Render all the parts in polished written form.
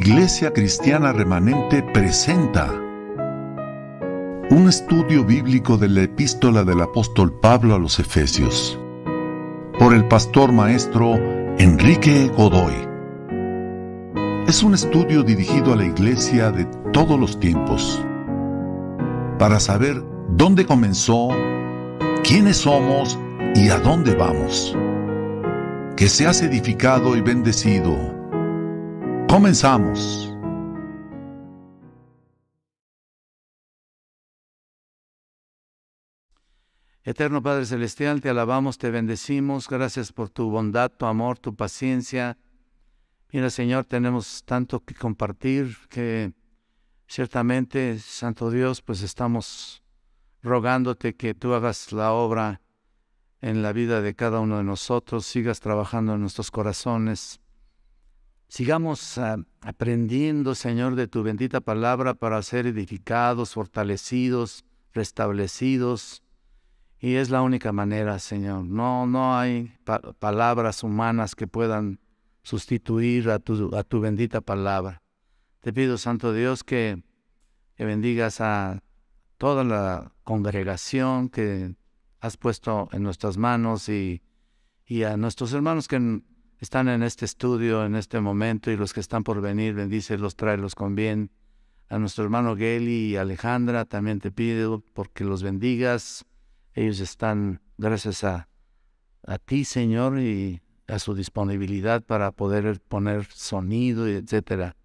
Iglesia Cristiana Remanente presenta un estudio bíblico de la epístola del apóstol Pablo a los Efesios, por el pastor maestro Enrique Godoy. Es un estudio dirigido a la iglesia de todos los tiempos, para saber dónde comenzó, quiénes somos y a dónde vamos. Que seas edificado y bendecido. Comenzamos. Eterno Padre Celestial, te alabamos, te bendecimos. Gracias por tu bondad, tu amor, tu paciencia. Mira, Señor, tenemos tanto que compartir que ciertamente, Santo Dios, pues estamos rogándote que tú hagas la obra en la vida de cada uno de nosotros, sigas trabajando en nuestros corazones. Sigamos aprendiendo, Señor, de tu bendita palabra para ser edificados, fortalecidos, restablecidos. Y es la única manera, Señor. No hay palabras humanas que puedan sustituir a tu bendita palabra. Te pido, Santo Dios, que bendigas a toda la congregación que has puesto en nuestras manos y a nuestros hermanos que están en este estudio en este momento y los que están por venir, bendícelos, tráelos con bien. A nuestro hermano Geli y Alejandra también te pido porque los bendigas. Ellos están, gracias a ti, Señor, y a su disponibilidad para poder poner sonido, etcétera,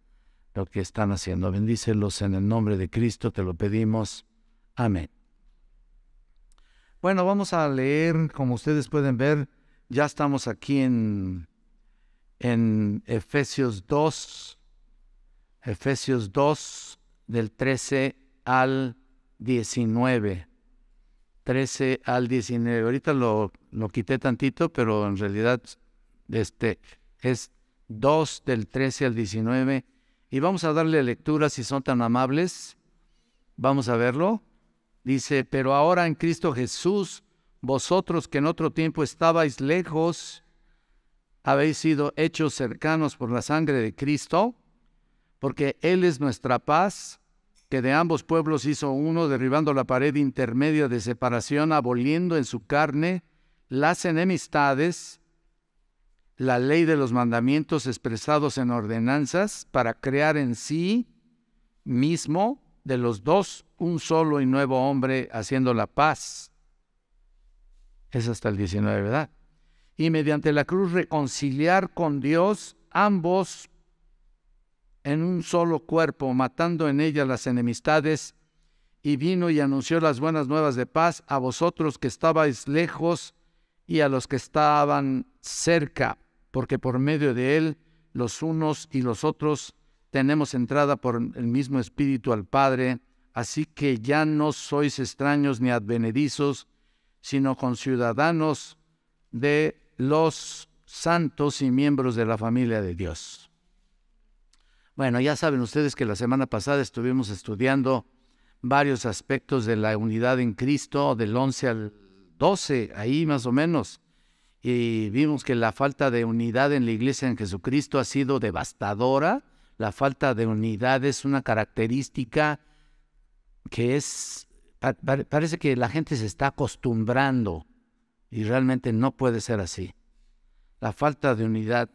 lo que están haciendo. Bendícelos en el nombre de Cristo, te lo pedimos. Amén. Bueno, vamos a leer, como ustedes pueden ver, ya estamos aquí en Efesios 2, del 13 al 19. 13 al 19. Ahorita lo quité tantito, pero en realidad es 2 del 13 al 19. Y vamos a darle lectura si son tan amables. Vamos a verlo. Dice, pero ahora en Cristo Jesús, vosotros que en otro tiempo estabais lejos, habéis sido hechos cercanos por la sangre de Cristo, porque Él es nuestra paz, que de ambos pueblos hizo uno, derribando la pared intermedia de separación, aboliendo en su carne las enemistades, la ley de los mandamientos expresados en ordenanzas, para crear en sí mismo de los dos un solo y nuevo hombre, haciendo la paz. Es hasta el 19, ¿verdad? Y mediante la cruz reconciliar con Dios ambos en un solo cuerpo, matando en ella las enemistades, y vino y anunció las buenas nuevas de paz a vosotros que estabais lejos y a los que estaban cerca, porque por medio de él los unos y los otros tenemos entrada por el mismo Espíritu al Padre, así que ya no sois extraños ni advenedizos, sino conciudadanos de los santos y miembros de la familia de Dios. Bueno, ya saben ustedes que la semana pasada estuvimos estudiando varios aspectos de la unidad en Cristo, del 11 al 12, ahí más o menos. Y vimos que la falta de unidad en la iglesia en Jesucristo ha sido devastadora. La falta de unidad es una característica que parece que la gente se está acostumbrando y realmente no puede ser así. La falta de unidad,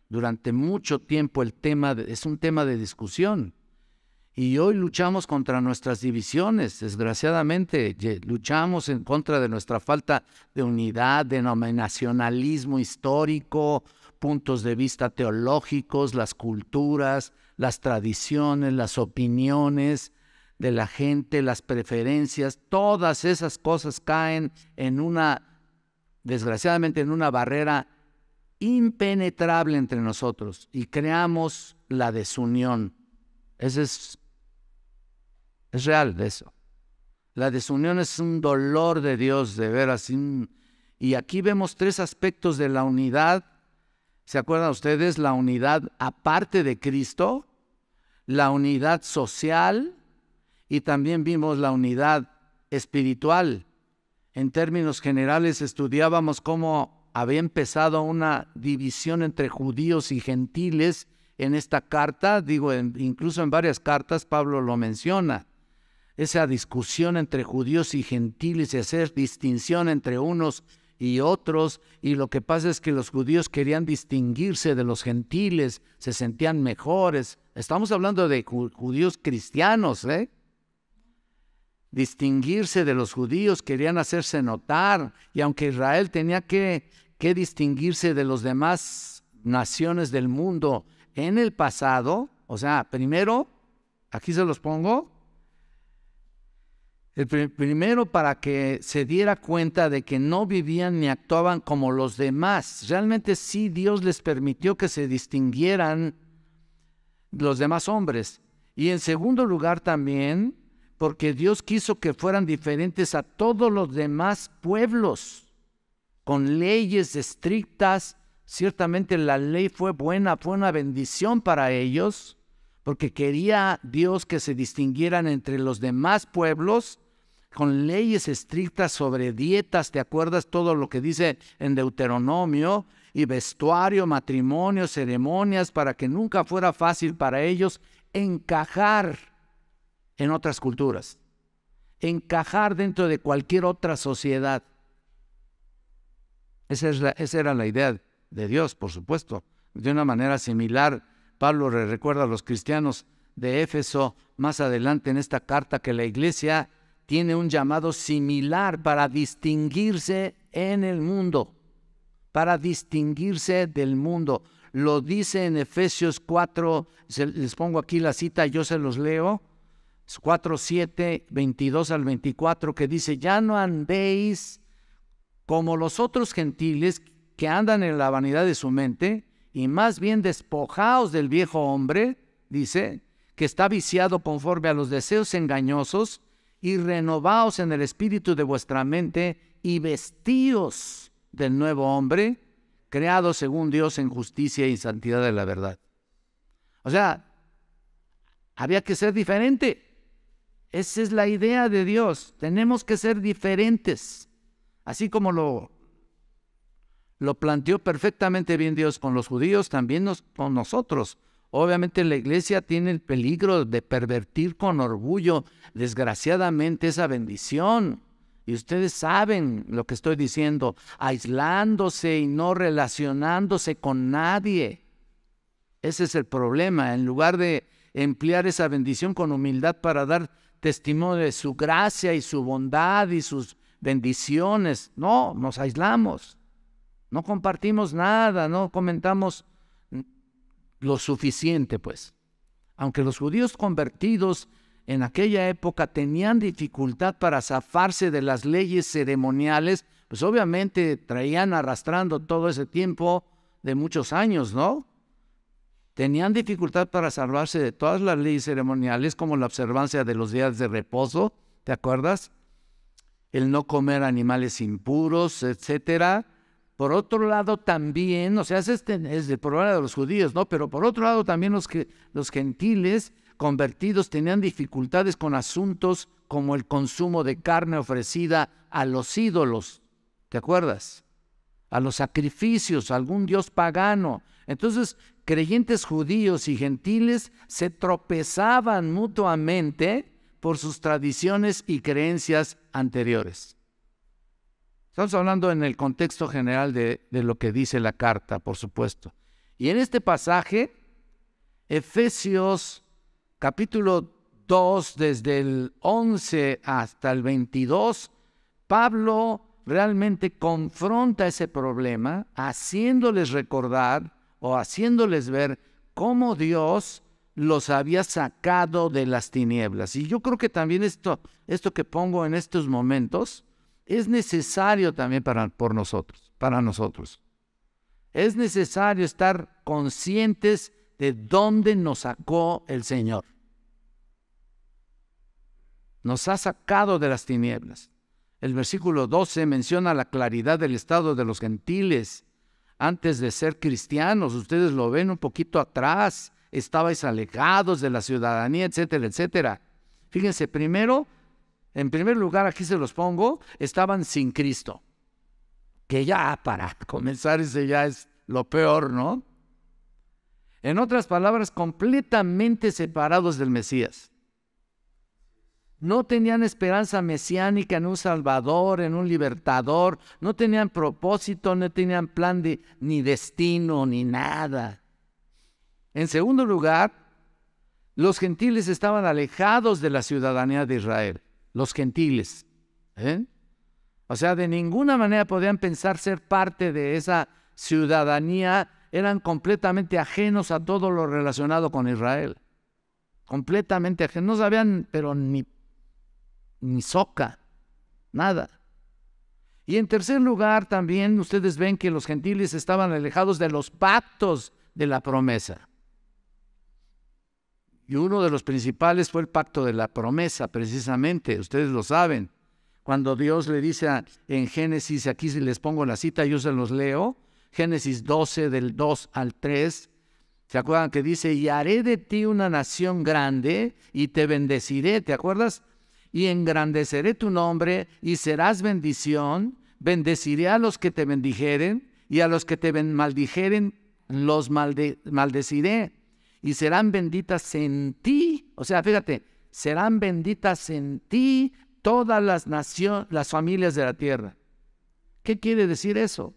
durante mucho tiempo es un tema de discusión. Y hoy luchamos contra nuestras divisiones, desgraciadamente. Luchamos en contra de nuestra falta de unidad, denominacionalismo histórico, puntos de vista teológicos, las culturas, las tradiciones, las opiniones de la gente, las preferencias. Todas esas cosas caen desgraciadamente, en una barrera impenetrable entre nosotros y creamos la desunión. Es real de eso. La desunión es un dolor de Dios, de veras. Y aquí vemos tres aspectos de la unidad. ¿Se acuerdan ustedes? La unidad aparte de Cristo, la unidad social y también vimos la unidad espiritual. En términos generales estudiábamos cómo había empezado una división entre judíos y gentiles en esta carta, incluso en varias cartas Pablo lo menciona. Esa discusión entre judíos y gentiles y hacer distinción entre unos y otros, y lo que pasa es que los judíos querían distinguirse de los gentiles, se sentían mejores. Estamos hablando de judíos cristianos, distinguirse de los judíos, querían hacerse notar, y aunque Israel tenía que distinguirse de los demás naciones del mundo en el pasado, o sea, primero, aquí se los pongo, primero para que se diera cuenta de que no vivían ni actuaban como los demás. Realmente sí, Dios les permitió que se distinguieran los demás hombres. Y en segundo lugar también, porque Dios quiso que fueran diferentes a todos los demás pueblos, con leyes estrictas. Ciertamente la ley fue buena, fue una bendición para ellos, porque quería Dios que se distinguieran entre los demás pueblos, con leyes estrictas sobre dietas, ¿te acuerdas todo lo que dice en Deuteronomio? Y vestuario, matrimonio, ceremonias, para que nunca fuera fácil para ellos encajar en otras culturas, encajar dentro de cualquier otra sociedad. Esa era la idea de Dios, por supuesto. De una manera similar, Pablo le recuerda a los cristianos de Éfeso más adelante en esta carta que la iglesia tiene un llamado similar para distinguirse en el mundo, para distinguirse del mundo. Lo dice en Efesios 4, les pongo aquí la cita, yo se los leo, 4:7, 22 al 24, que dice: ya no andéis como los otros gentiles que andan en la vanidad de su mente, y más bien despojaos del viejo hombre, dice, que está viciado conforme a los deseos engañosos, y renovaos en el espíritu de vuestra mente, y vestíos del nuevo hombre, creado según Dios en justicia y santidad de la verdad. O sea, había que ser diferente. Esa es la idea de Dios. Tenemos que ser diferentes. Así como lo planteó perfectamente bien Dios con los judíos, también con nosotros. Obviamente la iglesia tiene el peligro de pervertir con orgullo, desgraciadamente, esa bendición. Y ustedes saben lo que estoy diciendo, aislándose y no relacionándose con nadie. Ese es el problema. En lugar de emplear esa bendición con humildad para dar testimonio de su gracia y su bondad y sus bendiciones, no, nos aislamos. No compartimos nada, no comentamos lo suficiente, pues. Aunque los judíos convertidos en aquella época tenían dificultad para zafarse de las leyes ceremoniales, pues obviamente traían arrastrando todo ese tiempo de muchos años, ¿no? Tenían dificultad para salvarse de todas las leyes ceremoniales, como la observancia de los días de reposo, ¿te acuerdas? El no comer animales impuros, etcétera. Por otro lado también, o sea, es el problema de los judíos, ¿no? Pero por otro lado también los gentiles convertidos tenían dificultades con asuntos como el consumo de carne ofrecida a los ídolos, ¿te acuerdas? A los sacrificios, a algún dios pagano. Entonces, creyentes judíos y gentiles se tropezaban mutuamente por sus tradiciones y creencias anteriores. Estamos hablando en el contexto general de lo que dice la carta, por supuesto. Y en este pasaje, Efesios capítulo 2, desde el 11 hasta el 22, Pablo realmente confronta ese problema, haciéndoles recordar o haciéndoles ver cómo Dios los había sacado de las tinieblas. Y yo creo que también esto que pongo en estos momentos es necesario también para nosotros. Es necesario estar conscientes de dónde nos sacó el Señor. Nos ha sacado de las tinieblas. El versículo 12 menciona la claridad del estado de los gentiles antes de ser cristianos. Ustedes lo ven un poquito atrás. Estabais alejados de la ciudadanía, etcétera, etcétera. Fíjense, en primer lugar, aquí se los pongo, estaban sin Cristo. Que ya, para comenzar, ese ya es lo peor, ¿no? En otras palabras, completamente separados del Mesías. No tenían esperanza mesiánica en un Salvador, en un libertador. No tenían propósito, no tenían plan ni destino, ni nada. En segundo lugar, los gentiles estaban alejados de la ciudadanía de Israel. Los gentiles. O sea, de ninguna manera podían pensar ser parte de esa ciudadanía. Eran completamente ajenos a todo lo relacionado con Israel. Completamente ajenos. No sabían, pero ni soca, nada. Y en tercer lugar, también ustedes ven que los gentiles estaban alejados de los pactos de la promesa. Y uno de los principales fue el pacto de la promesa, precisamente. Ustedes lo saben. Cuando Dios le dice en Génesis, aquí les pongo la cita, yo se los leo, Génesis 12, del 2 al 3, ¿se acuerdan que dice? Y haré de ti una nación grande y te bendeciré, ¿te acuerdas? Y engrandeceré tu nombre y serás bendición, bendeciré a los que te bendijeren y a los que te maldijeren los maldeciré y serán benditas en ti, o sea, fíjate, serán benditas en ti todas las naciones, las familias de la tierra. ¿Qué quiere decir eso?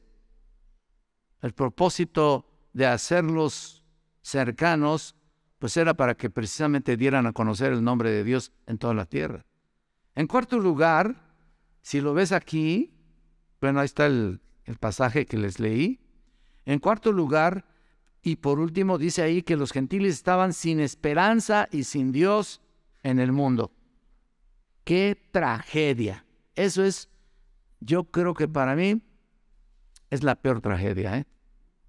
El propósito de hacerlos cercanos, pues era para que precisamente dieran a conocer el nombre de Dios en toda la tierra. En cuarto lugar, si lo ves aquí, bueno, ahí está el pasaje que les leí. En cuarto lugar, y por último, dice ahí que los gentiles estaban sin esperanza y sin Dios en el mundo. ¡Qué tragedia! Eso es, yo creo que para mí, es la peor tragedia,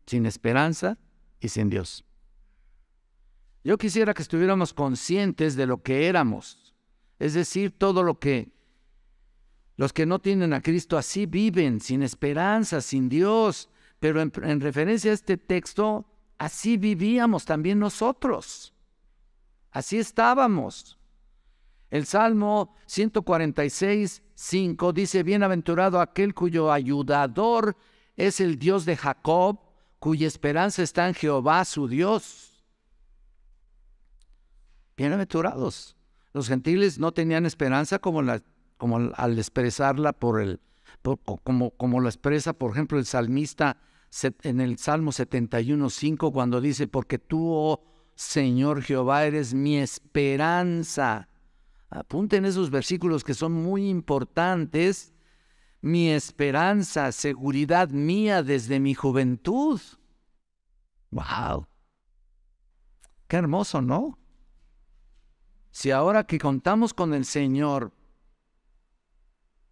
sin esperanza y sin Dios. Yo quisiera que estuviéramos conscientes de lo que éramos. Es decir, todo lo que los que no tienen a Cristo así viven, sin esperanza, sin Dios. Pero en referencia a este texto, así vivíamos también nosotros. Así estábamos. El Salmo 146, 5 dice, bienaventurado aquel cuyo ayudador es el Dios de Jacob, cuya esperanza está en Jehová su Dios. Bienaventurados. Los gentiles no tenían esperanza como al expresarla como lo expresa, por ejemplo, el salmista en el Salmo 71, 5, cuando dice, porque tú, oh Señor Jehová, eres mi esperanza. Apunten esos versículos que son muy importantes. Mi esperanza, seguridad mía desde mi juventud. ¡Wow! ¡Qué hermoso!, ¿no? Si ahora que contamos con el Señor,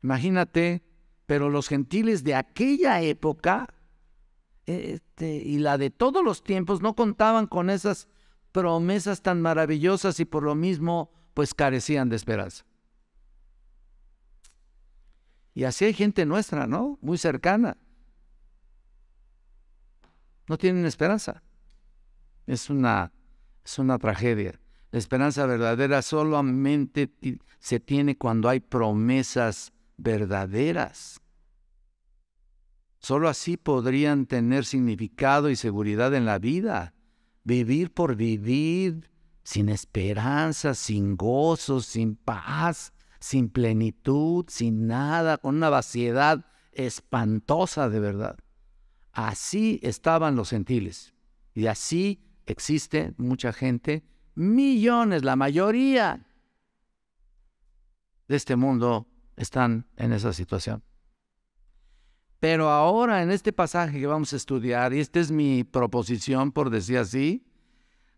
imagínate, pero los gentiles de aquella época y la de todos los tiempos no contaban con esas promesas tan maravillosas y por lo mismo pues carecían de esperanza. Y así hay gente nuestra, ¿no? Muy cercana. No tienen esperanza. Es una tragedia. La esperanza verdadera solamente se tiene cuando hay promesas verdaderas. Solo así podrían tener significado y seguridad en la vida. Vivir por vivir, sin esperanza, sin gozo, sin paz, sin plenitud, sin nada, con una vaciedad espantosa de verdad. Así estaban los gentiles. Y así existe mucha gente, millones, la mayoría de este mundo están en esa situación. Pero ahora en este pasaje que vamos a estudiar, y esta es mi proposición por decir así,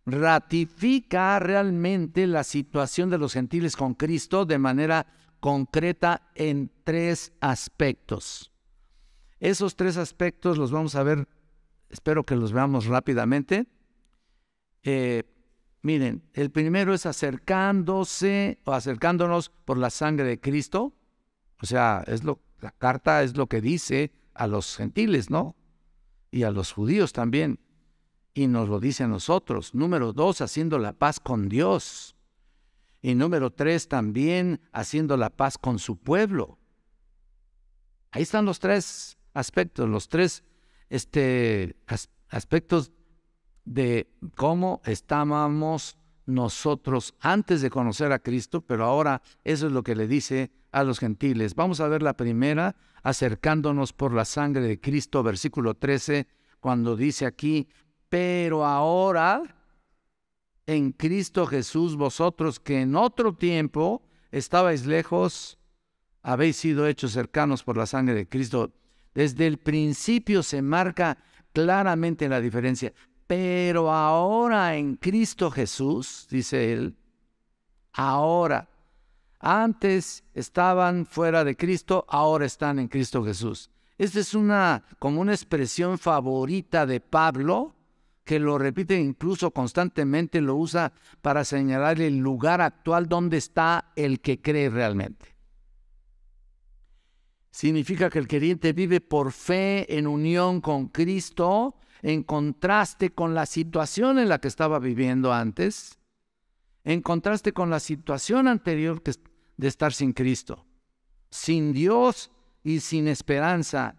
ratifica realmente la situación de los gentiles con Cristo de manera concreta en 3 aspectos. Esos 3 aspectos los vamos a ver, espero que los veamos rápidamente. Miren, el primero es acercándonos por la sangre de Cristo. O sea, la carta es lo que dice a los gentiles, ¿no? Y a los judíos también. Y nos lo dice a nosotros. Número 2, haciendo la paz con Dios. Y número 3, también haciendo la paz con su pueblo. Ahí están los 3 aspectos, los 3 aspectos de cómo estábamos nosotros antes de conocer a Cristo, pero ahora eso es lo que le dice a los gentiles. Vamos a ver la primera, acercándonos por la sangre de Cristo, versículo 13, cuando dice aquí, pero ahora en Cristo Jesús, vosotros que en otro tiempo estabais lejos, habéis sido hechos cercanos por la sangre de Cristo. Desde el principio se marca claramente la diferencia. Pero ahora en Cristo Jesús, dice él, ahora, antes estaban fuera de Cristo, ahora están en Cristo Jesús. Esta es como una expresión favorita de Pablo, que lo repite incluso constantemente, lo usa para señalar el lugar actual donde está el que cree realmente. Significa que el creyente vive por fe en unión con Cristo, en contraste con la situación en la que estaba viviendo antes, en contraste con la situación anterior de estar sin Cristo, sin Dios y sin esperanza.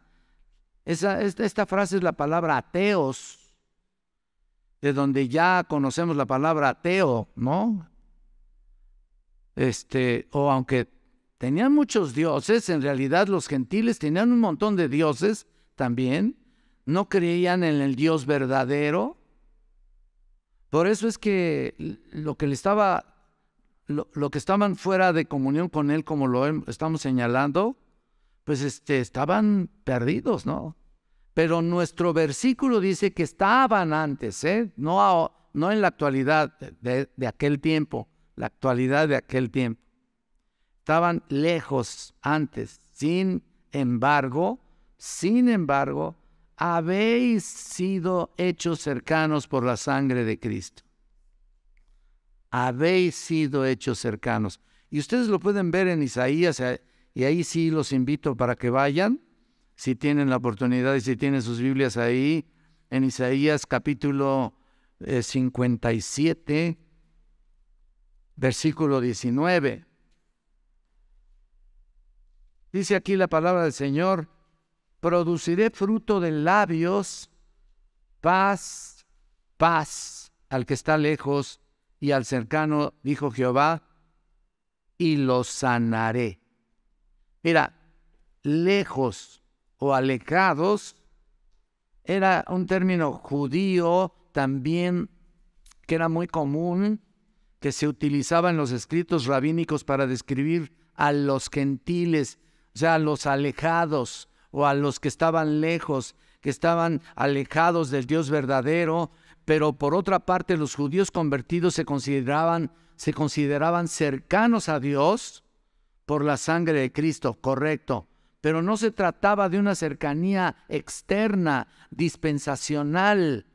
Esta frase es la palabra ateos, de donde ya conocemos la palabra ateo, ¿no? O aunque tenían muchos dioses, en realidad los gentiles tenían un montón de dioses también, no creían en el Dios verdadero. Por eso es que lo que estaban fuera de comunión con Él, como lo estamos señalando, pues estaban perdidos, ¿no? Pero nuestro versículo dice que estaban antes, no en la actualidad de aquel tiempo, la actualidad de aquel tiempo. Estaban lejos antes. Sin embargo, habéis sido hechos cercanos por la sangre de Cristo. Habéis sido hechos cercanos. Y ustedes lo pueden ver en Isaías, y ahí sí los invito para que vayan, si tienen la oportunidad y si tienen sus Biblias ahí, en Isaías capítulo 57, versículo 19. Dice aquí la palabra del Señor, produciré fruto de labios, paz, paz al que está lejos y al cercano, dijo Jehová, y los sanaré. Mira, lejos o alejados era un término judío también que era muy común, que se utilizaba en los escritos rabínicos para describir a los gentiles, o sea, a los alejados o a los que estaban lejos, que estaban alejados del Dios verdadero, pero por otra parte los judíos convertidos se consideraban cercanos a Dios por la sangre de Cristo, correcto. Pero no se trataba de una cercanía externa, dispensacional,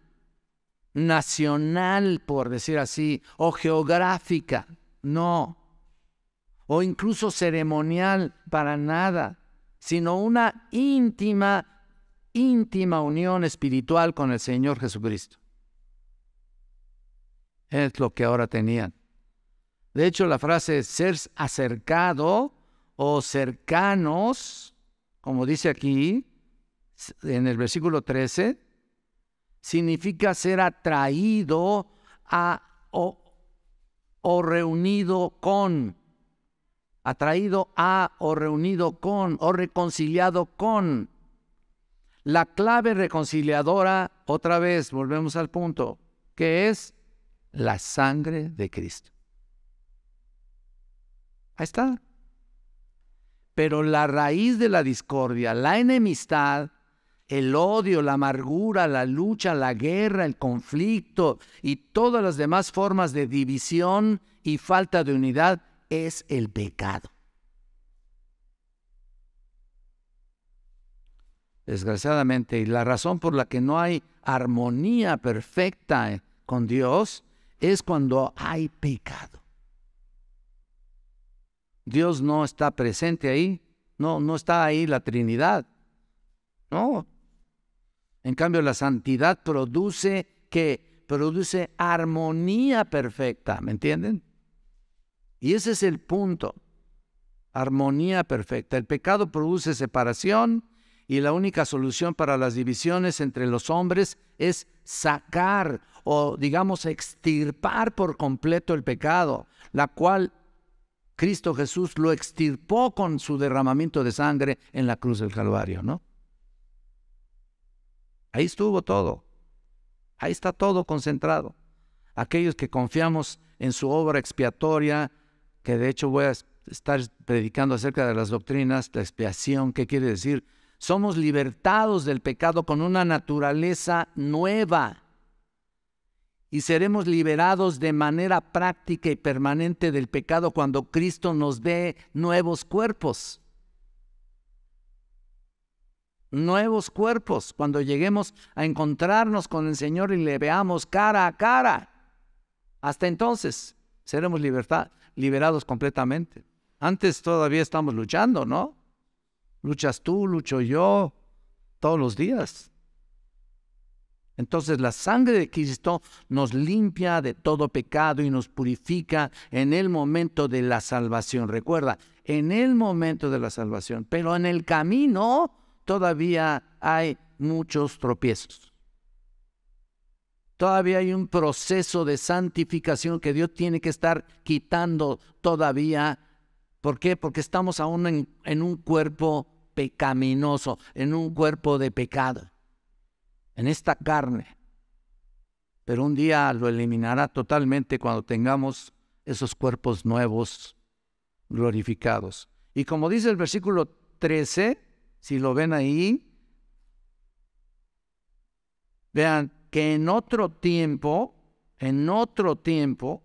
nacional, por decir así, o geográfica, no. O incluso ceremonial, para nada, sino una íntima unión espiritual con el Señor Jesucristo. Es lo que ahora tenían. De hecho, la frase ser acercado o cercanos, como dice aquí en el versículo 13, significa ser atraído a o reunido con. Atraído a o reunido con o reconciliado con. La clave reconciliadora, otra vez, volvemos al punto, que es la sangre de Cristo. Ahí está. Pero la raíz de la discordia, la enemistad, el odio, la amargura, la lucha, la guerra, el conflicto y todas las demás formas de división y falta de unidad es el pecado. Desgraciadamente, y la razón por la que no hay armonía perfecta con Dios es cuando hay pecado. Dios no está presente ahí, no está ahí la Trinidad, no. En cambio, la santidad produce armonía perfecta, ¿me entienden? Y ese es el punto, armonía perfecta. El pecado produce separación y la única solución para las divisiones entre los hombres es sacar o digamos extirpar por completo el pecado, la cual Cristo Jesús lo extirpó con su derramamiento de sangre en la cruz del Calvario, ¿no? Ahí estuvo todo. Ahí está todo concentrado. Aquellos que confiamos en su obra expiatoria, que de hecho voy a estar predicando acerca de las doctrinas, la expiación, ¿qué quiere decir? Somos libertados del pecado con una naturaleza nueva y seremos liberados de manera práctica y permanente del pecado cuando Cristo nos dé nuevos cuerpos. Nuevos cuerpos, cuando lleguemos a encontrarnos con el Señor y le veamos cara a cara. Hasta entonces seremos liberados completamente. Antes todavía estamos luchando, ¿no? Luchas tú, lucho yo, todos los días. Entonces la sangre de Cristo nos limpia de todo pecado y nos purifica en el momento de la salvación. Recuerda, en el momento de la salvación, pero en el camino todavía hay muchos tropiezos. Todavía hay un proceso de santificación que Dios tiene que estar quitando todavía. ¿Por qué? Porque estamos aún en un cuerpo pecaminoso, en un cuerpo de pecado, en esta carne. Pero un día lo eliminará totalmente cuando tengamos esos cuerpos nuevos, glorificados. Y como dice el versículo 13, si lo ven ahí, vean que en otro tiempo,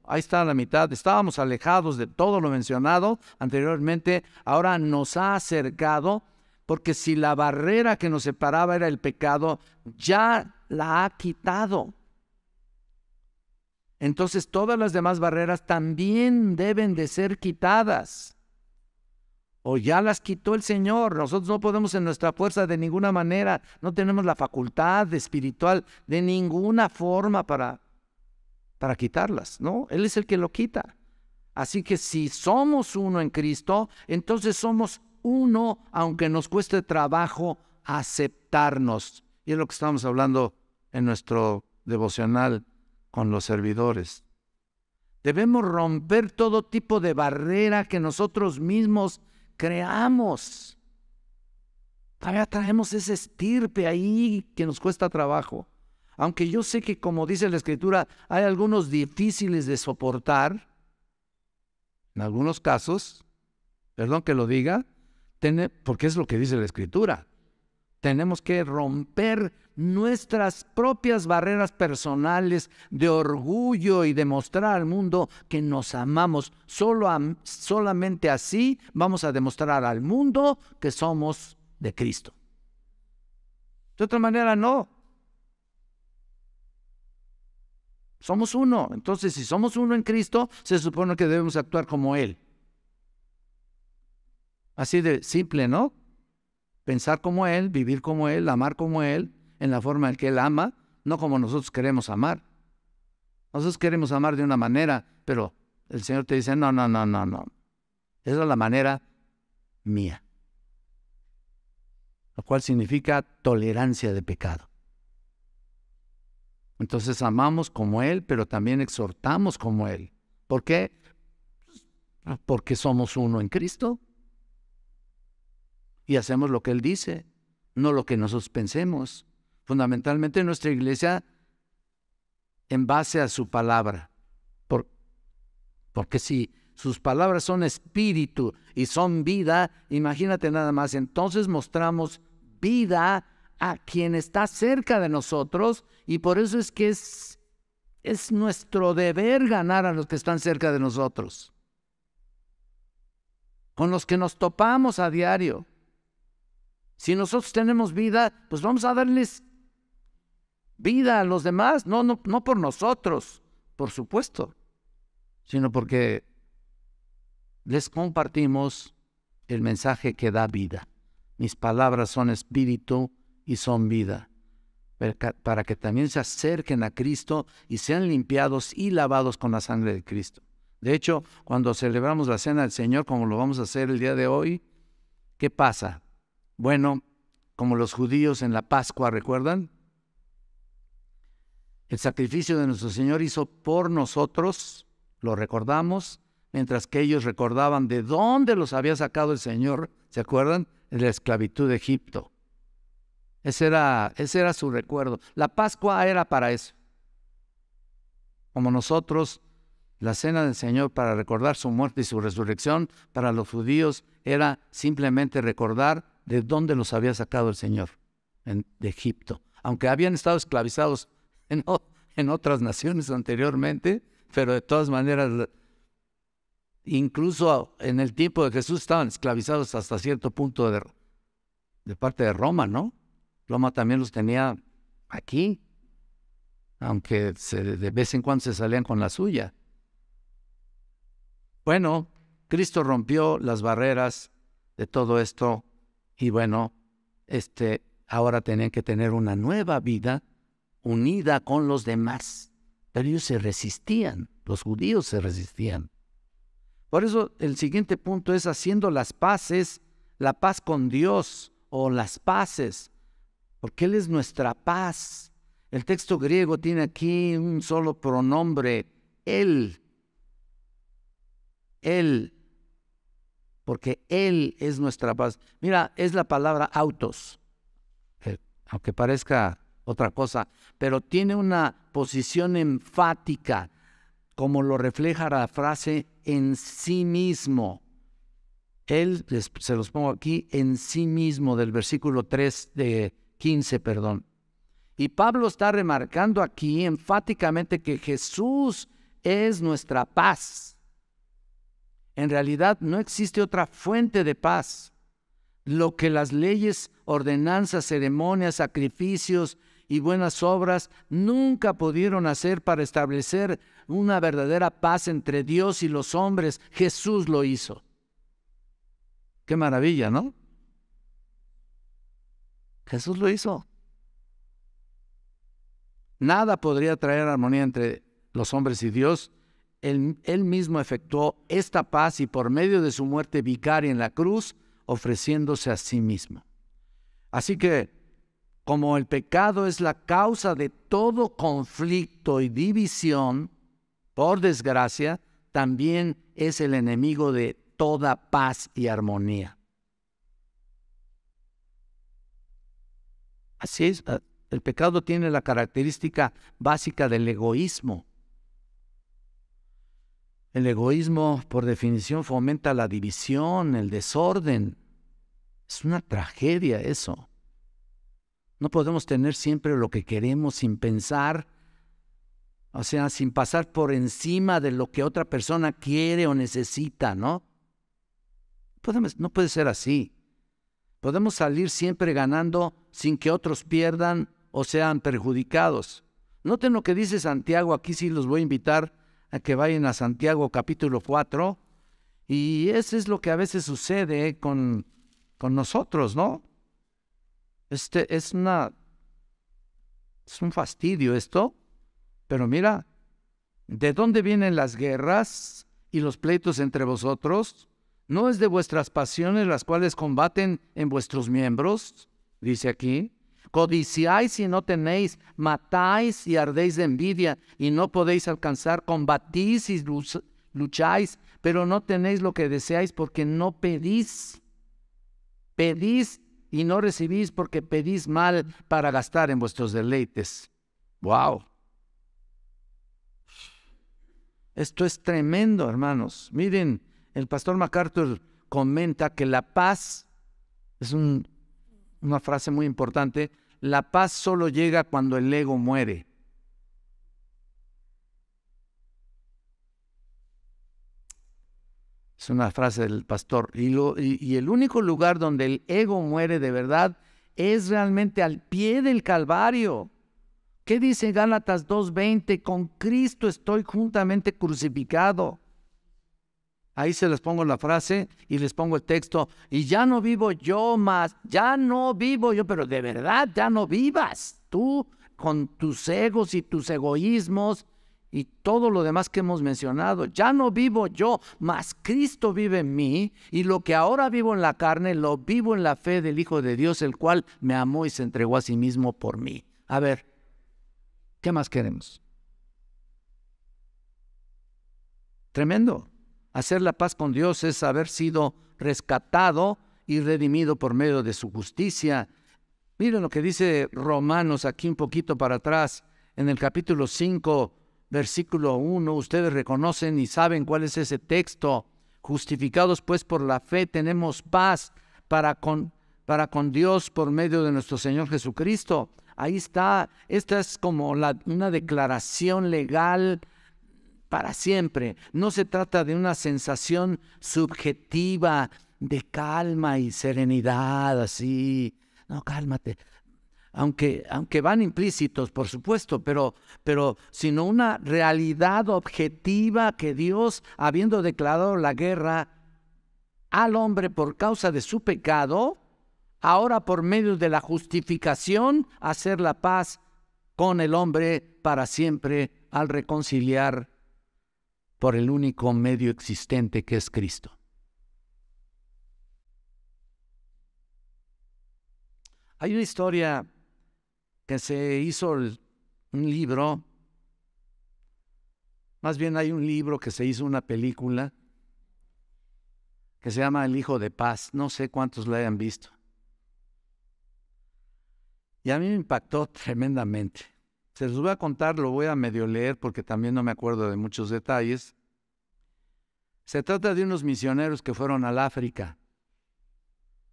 ahí está la mitad, estábamos alejados de todo lo mencionado anteriormente, ahora nos ha acercado, porque si la barrera que nos separaba era el pecado, ya la ha quitado. Entonces todas las demás barreras también deben de ser quitadas. O ya las quitó el Señor. Nosotros no podemos en nuestra fuerza de ninguna manera, no tenemos la facultad espiritual de ninguna forma para quitarlas, ¿no? Él es el que lo quita. Así que si somos uno en Cristo, entonces somos uno, aunque nos cueste trabajo aceptarnos. Y es lo que estamos hablando en nuestro devocional con los servidores. Debemos romper todo tipo de barrera que nosotros mismos creamos. Todavía traemos ese estirpe ahí que nos cuesta trabajo. Aunque yo sé que, como dice la Escritura, hay algunos difíciles de soportar, en algunos casos, perdón que lo diga, porque es lo que dice la Escritura. Tenemos que romper nuestras propias barreras personales de orgullo y demostrar al mundo que nos amamos. Solamente así vamos a demostrar al mundo que somos de Cristo. De otra manera, no. Somos uno. Entonces, si somos uno en Cristo, se supone que debemos actuar como Él. Así de simple, ¿no? Pensar como Él, vivir como Él, amar como Él, en la forma en que Él ama, no como nosotros queremos amar. Nosotros queremos amar de una manera, pero el Señor te dice, no. Esa es la manera mía. Lo cual significa tolerancia de pecado. Entonces amamos como Él, pero también exhortamos como Él. ¿Por qué? Porque somos uno en Cristo. Y hacemos lo que Él dice, no lo que nosotros pensemos. Fundamentalmente nuestra iglesia en base a su palabra. Porque si sus palabras son espíritu y son vida, imagínate nada más, entonces mostramos vida a quien está cerca de nosotros, y por eso es que es nuestro deber ganar a los que están cerca de nosotros, con los que nos topamos a diario. Si nosotros tenemos vida, pues vamos a darles vida a los demás, no por nosotros, por supuesto, sino porque les compartimos el mensaje que da vida. Mis palabras son espíritu y son vida, para que también se acerquen a Cristo y sean limpiados y lavados con la sangre de Cristo. De hecho, cuando celebramos la Cena del Señor, como lo vamos a hacer el día de hoy, ¿qué pasa? Bueno, como los judíos en la Pascua, ¿recuerdan? El sacrificio de nuestro Señor hizo por nosotros, lo recordamos, mientras que ellos recordaban de dónde los había sacado el Señor, ¿se acuerdan? De la esclavitud de Egipto. Ese era su recuerdo. La Pascua era para eso. Como nosotros, la cena del Señor para recordar su muerte y su resurrección, para los judíos era simplemente recordar de dónde los había sacado el Señor, de Egipto. Aunque habían estado esclavizados en otras naciones anteriormente, pero de todas maneras, incluso en el tiempo de Jesús estaban esclavizados hasta cierto punto de parte de Roma, ¿no? Roma también los tenía aquí, aunque de vez en cuando se salían con la suya. Bueno, Cristo rompió las barreras de todo esto y bueno, ahora tenían que tener una nueva vida unida con los demás. Pero ellos se resistían, los judíos se resistían. Por eso el siguiente punto es haciendo las paces, la paz con Dios o las paces, porque Él es nuestra paz. El texto griego tiene aquí un solo pronombre, Él, porque Él es nuestra paz. Mira, es la palabra autos, aunque parezca otra cosa, pero tiene una posición enfática, como lo refleja la frase en sí mismo. Él, se los pongo aquí, en sí mismo, del versículo 15, perdón. Y Pablo está remarcando aquí enfáticamente que Jesús es nuestra paz. En realidad no existe otra fuente de paz. Lo que las leyes, ordenanzas, ceremonias, sacrificios y buenas obras nunca pudieron hacer para establecer una verdadera paz entre Dios y los hombres, Jesús lo hizo. Qué maravilla, ¿no? Jesús lo hizo. Nada podría traer armonía entre los hombres y Dios. Él mismo efectuó esta paz y por medio de su muerte vicaria en la cruz, ofreciéndose a sí mismo. Así que, como el pecado es la causa de todo conflicto y división, por desgracia, también es el enemigo de toda paz y armonía. Así es, el pecado tiene la característica básica del egoísmo. El egoísmo, por definición, fomenta la división, el desorden. Es una tragedia eso. No podemos tener siempre lo que queremos sin pensar, o sea, sin pasar por encima de lo que otra persona quiere o necesita, ¿no? No puede ser así. Podemos salir siempre ganando sin que otros pierdan o sean perjudicados. Noten lo que dice Santiago, aquí sí los voy a invitar a que vayan a Santiago capítulo 4, y eso es lo que a veces sucede con nosotros, ¿no? Es un fastidio esto, pero mira, ¿de dónde vienen las guerras y los pleitos entre vosotros? ¿No es de vuestras pasiones las cuales combaten en vuestros miembros? Dice aquí. Codiciáis y no tenéis, matáis y ardéis de envidia y no podéis alcanzar, combatís y lucháis, pero no tenéis lo que deseáis porque no pedís. Pedís y no recibís porque pedís mal para gastar en vuestros deleites. ¡Wow! Esto es tremendo, hermanos. Miren, el pastor MacArthur comenta que la paz, es una frase muy importante, la paz solo llega cuando el ego muere. Es una frase del pastor. Y el único lugar donde el ego muere de verdad es realmente al pie del Calvario. ¿Qué dice Gálatas 2:20? Con Cristo estoy juntamente crucificado. Ahí se les pongo la frase y les pongo el texto. Y ya no vivo yo más, ya no vivo yo, pero de verdad ya no vivas tú con tus egos y tus egoísmos y todo lo demás que hemos mencionado. Ya no vivo yo, mas Cristo vive en mí, y lo que ahora vivo en la carne, lo vivo en la fe del Hijo de Dios, el cual me amó y se entregó a sí mismo por mí. A ver, ¿Qué más queremos? Tremendo. Hacer la paz con Dios es haber sido rescatado y redimido por medio de su justicia. Miren lo que dice Romanos aquí un poquito para atrás, en el capítulo 5, versículo 1. Ustedes reconocen y saben cuál es ese texto. Justificados pues por la fe tenemos paz para con Dios por medio de nuestro Señor Jesucristo. Ahí está. Esta es como una declaración legal para siempre. No se trata de una sensación subjetiva de calma y serenidad, así. No, cálmate. Aunque van implícitos, por supuesto, pero sino una realidad objetiva que Dios, habiendo declarado la guerra al hombre por causa de su pecado, ahora por medio de la justificación, hacer la paz con el hombre para siempre al reconciliar por el único medio existente que es Cristo. Hay una historia que se hizo un libro, más bien hay un libro que se hizo una película que se llama El Hijo de Paz. No sé cuántos la hayan visto. Y a mí me impactó tremendamente. Se los voy a contar, lo voy a medio leer porque también no me acuerdo de muchos detalles. Se trata de unos misioneros que fueron al África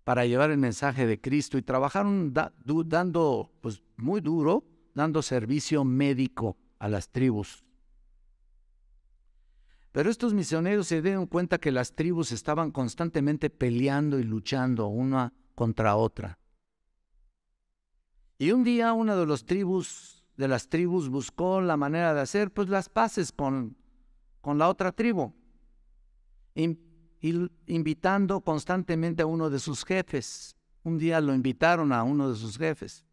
para llevar el mensaje de Cristo y trabajaron dando, pues muy duro, dando servicio médico a las tribus. Pero estos misioneros se dieron cuenta que las tribus estaban constantemente peleando y luchando una contra otra. Y un día una de las tribus buscó la manera de hacer pues las paces con la otra tribu, invitando constantemente a uno de sus jefes. Un día lo invitaron a uno de sus jefes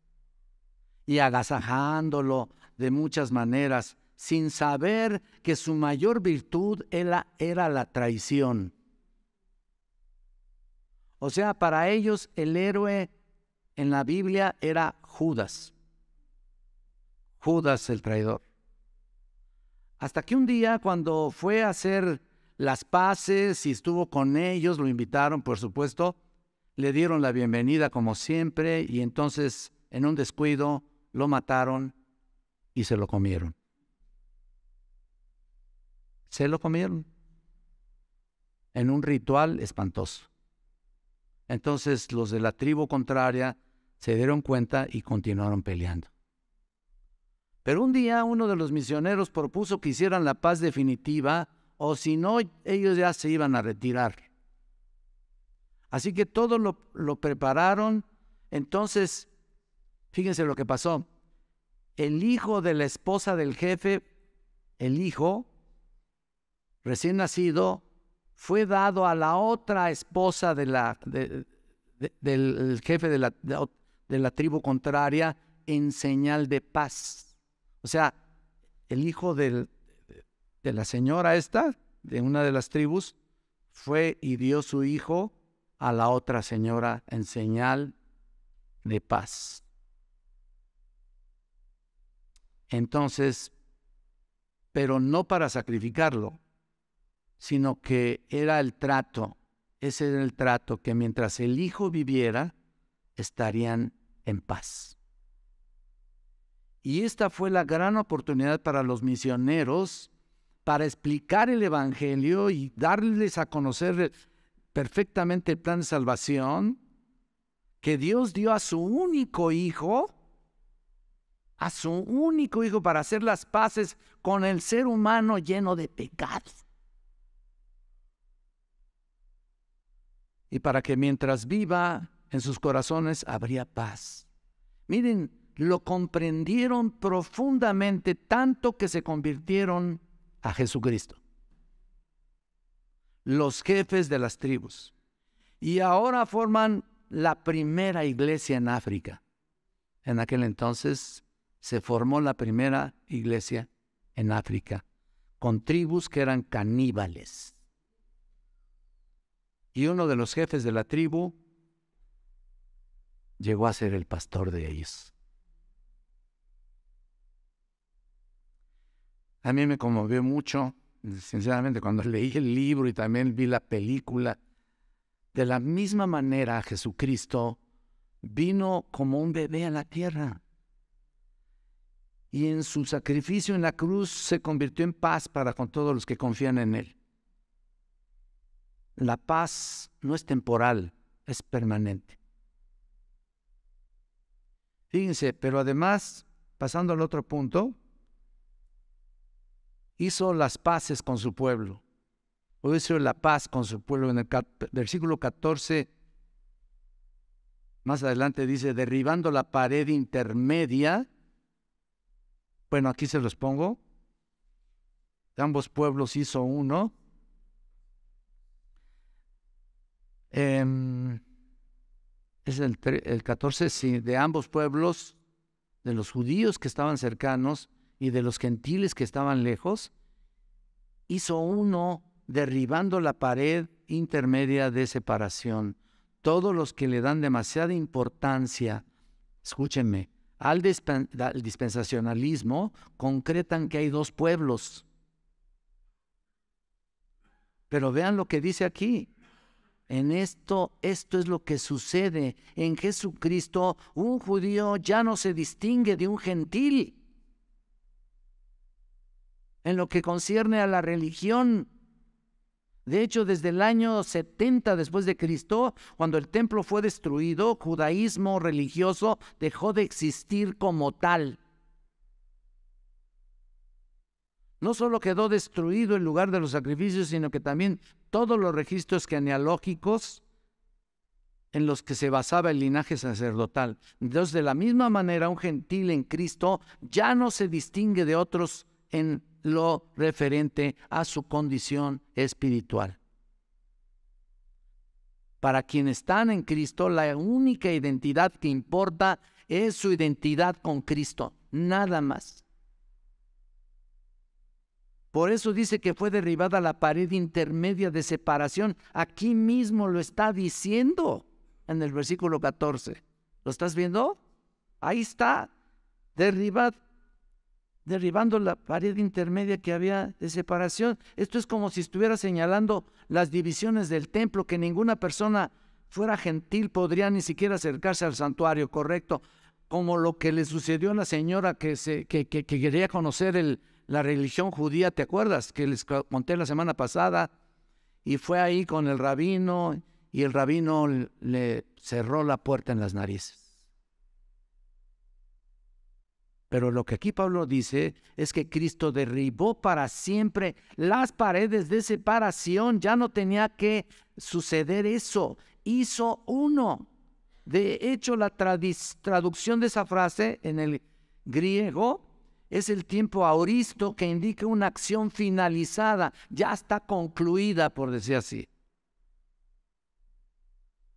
y agasajándolo de muchas maneras, sin saber que su mayor virtud era la traición. O sea, para ellos el héroe en la Biblia era Judas. Judas el traidor. Hasta que un día, cuando fue a hacer las paces y estuvo con ellos, lo invitaron, por supuesto, le dieron la bienvenida como siempre y entonces, en un descuido, lo mataron y se lo comieron. Se lo comieron en un ritual espantoso. Entonces los de la tribu contraria se dieron cuenta y continuaron peleando. Pero un día uno de los misioneros propuso que hicieran la paz definitiva, o si no, ellos ya se iban a retirar. Así que todo lo prepararon. Entonces, fíjense lo que pasó. El hijo de la esposa del jefe, el hijo recién nacido, fue dado a la otra esposa del jefe de la tribu contraria en señal de paz. O sea, el hijo de la señora esta, de una de las tribus, fue y dio su hijo a la otra señora en señal de paz. Entonces, pero no para sacrificarlo, sino que era el trato, ese era el trato, que mientras el hijo viviera, estarían en paz. Y esta fue la gran oportunidad para los misioneros para explicar el Evangelio y darles a conocer perfectamente el plan de salvación que Dios dio a su único hijo para hacer las paces con el ser humano lleno de pecados. Y para que mientras viva en sus corazones habría paz. Miren, lo comprendieron profundamente, tanto que se convirtieron a Jesucristo. Los jefes de las tribus. Y ahora forman la primera iglesia en África. En aquel entonces se formó la primera iglesia en África, con tribus que eran caníbales. Y uno de los jefes de la tribu llegó a ser el pastor de ellos. A mí me conmovió mucho, sinceramente, cuando leí el libro y también vi la película. De la misma manera, Jesucristo vino como un bebé a la tierra. Y en su sacrificio en la cruz se convirtió en paz para con todos los que confían en Él. La paz no es temporal, es permanente. Fíjense, pero además, pasando al otro punto, hizo las paces con su pueblo. O hizo la paz con su pueblo. En el versículo 14, más adelante dice, derribando la pared intermedia. Bueno, aquí se los pongo. De ambos pueblos hizo uno. Es el 14, sí, de ambos pueblos, de los judíos que estaban cercanos y de los gentiles que estaban lejos, hizo uno derribando la pared intermedia de separación. Todos los que le dan demasiada importancia, escúchenme, al dispensacionalismo, concretan que hay dos pueblos. Pero vean lo que dice aquí. Esto es lo que sucede. En Jesucristo, un judío ya no se distingue de un gentil. En lo que concierne a la religión. De hecho, desde el año 70 después de Cristo, cuando el templo fue destruido, judaísmo religioso dejó de existir como tal. No solo quedó destruido el lugar de los sacrificios, sino que también todos los registros genealógicos en los que se basaba el linaje sacerdotal. Entonces, de la misma manera, un gentil en Cristo ya no se distingue de otros en lo referente a su condición espiritual. Para quienes están en Cristo, la única identidad que importa es su identidad con Cristo, nada más. Por eso dice que fue derribada la pared intermedia de separación. Aquí mismo lo está diciendo en el versículo 14. ¿Lo estás viendo? Ahí está, derribando la pared intermedia que había de separación. Esto es como si estuviera señalando las divisiones del templo, que ninguna persona fuera gentil podría ni siquiera acercarse al santuario, ¿correcto? Como lo que le sucedió a la señora que quería conocer la religión judía, ¿te acuerdas? Que les conté la semana pasada, y fue ahí con el rabino, y el rabino le cerró la puerta en las narices. Pero lo que aquí Pablo dice es que Cristo derribó para siempre las paredes de separación. Ya no tenía que suceder eso. Hizo uno. De hecho, la traducción de esa frase en el griego es el tiempo aoristo, que indica una acción finalizada. Ya está concluida, por decir así.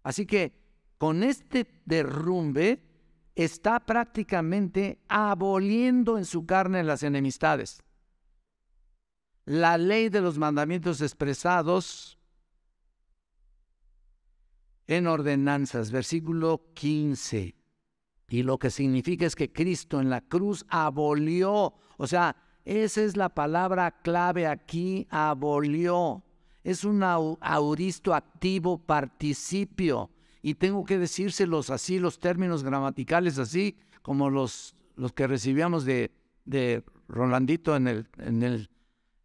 Así que con este derrumbe está prácticamente aboliendo en su carne las enemistades. La ley de los mandamientos expresados en ordenanzas, versículo 15. Y lo que significa es que Cristo en la cruz abolió, o sea, esa es la palabra clave aquí, abolió. Es un auristo activo participio. Y tengo que decírselos así, los términos gramaticales así, como los que recibíamos de Rolandito en el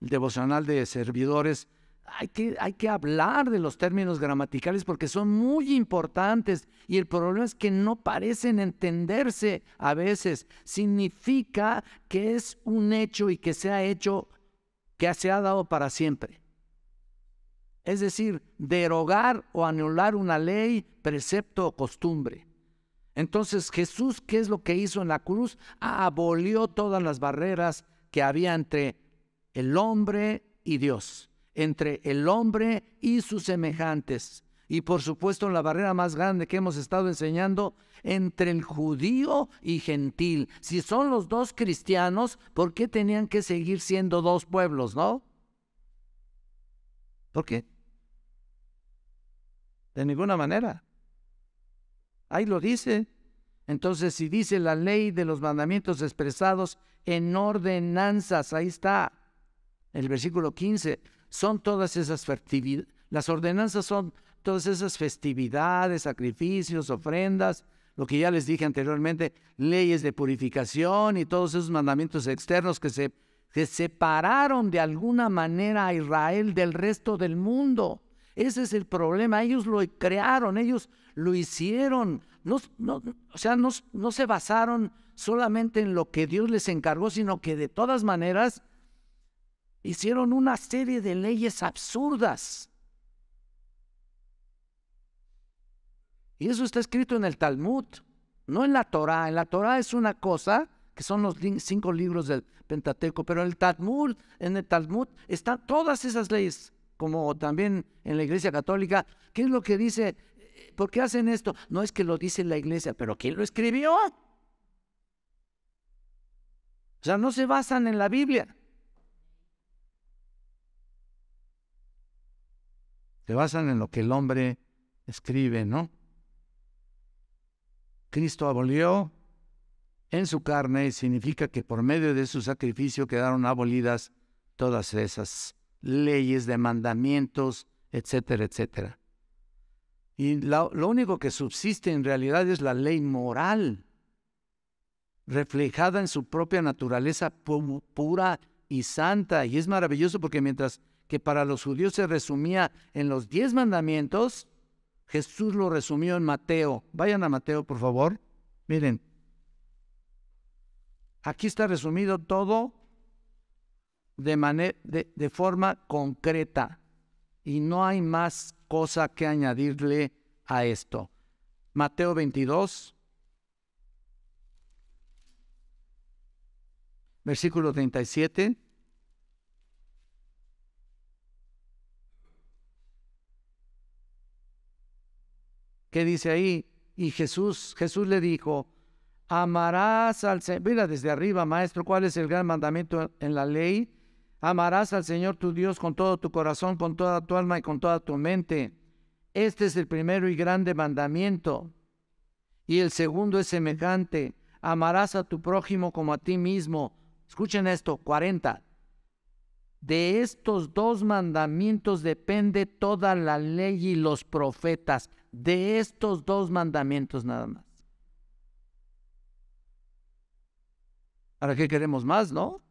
devocional de servidores. Hay que hablar de los términos gramaticales porque son muy importantes, y el problema es que no parecen entenderse a veces. Significa que es un hecho y que se ha hecho, que se ha dado para siempre. Es decir, derogar o anular una ley, precepto o costumbre. Entonces Jesús, ¿qué es lo que hizo en la cruz? Abolió todas las barreras que había entre el hombre y Dios, entre el hombre y sus semejantes. Y por supuesto la barrera más grande que hemos estado enseñando, entre el judío y gentil. Si son los dos cristianos, ¿por qué tenían que seguir siendo dos pueblos, no? ¿Por qué? De ninguna manera. Ahí lo dice. Entonces, si dice la ley de los mandamientos expresados en ordenanzas, ahí está el versículo 15, son todas esas festividades, las ordenanzas son todas esas festividades, sacrificios, ofrendas, lo que ya les dije anteriormente, leyes de purificación y todos esos mandamientos externos que separaron de alguna manera a Israel del resto del mundo. Ese es el problema. Ellos lo crearon, ellos lo hicieron. No se basaron solamente en lo que Dios les encargó, sino que de todas maneras hicieron una serie de leyes absurdas. Y eso está escrito en el Talmud, no en la Torá. En la Torá es una cosa, que son los 5 libros del Pentateuco, pero en el Talmud están todas esas leyes, como también en la Iglesia Católica. ¿Qué es lo que dice? ¿Por qué hacen esto? No es que lo dice la Iglesia, pero ¿quién lo escribió? O sea, no se basan en la Biblia. Se basan en lo que el hombre escribe, ¿no? Cristo abolió en su carne y significa que por medio de su sacrificio quedaron abolidas todas esas leyes de mandamientos, etcétera, etcétera. Y lo único que subsiste en realidad es la ley moral, reflejada en su propia naturaleza pura y santa. Y es maravilloso porque mientras que para los judíos se resumía en los 10 mandamientos, Jesús lo resumió en Mateo. Vayan a Mateo, por favor. Miren, aquí está resumido todo de forma concreta. Y no hay más cosa que añadirle a esto. Mateo 22, versículo 37. ¿Qué dice ahí? Y Jesús le dijo, amarás al Señor. Mira desde arriba, maestro, ¿cuál es el gran mandamiento en la ley? Amarás al Señor tu Dios con todo tu corazón, con toda tu alma y con toda tu mente. Este es el primero y grande mandamiento. Y el segundo es semejante. Amarás a tu prójimo como a ti mismo. Escuchen esto, 40. De estos 2 mandamientos depende toda la ley y los profetas. De estos 2 mandamientos nada más. ¿Para qué queremos más, no?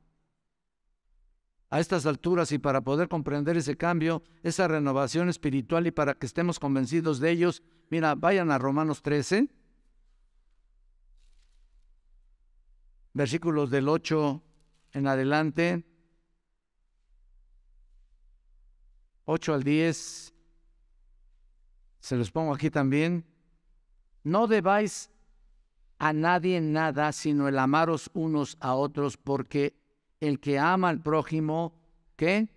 A estas alturas y para poder comprender ese cambio, esa renovación espiritual y para que estemos convencidos de ellos, mira, vayan a Romanos 13, versículos del 8 en adelante, 8 al 10, se los pongo aquí también. No debáis a nadie nada, sino el amaros unos a otros, porque el que ama al prójimo, ¿qué?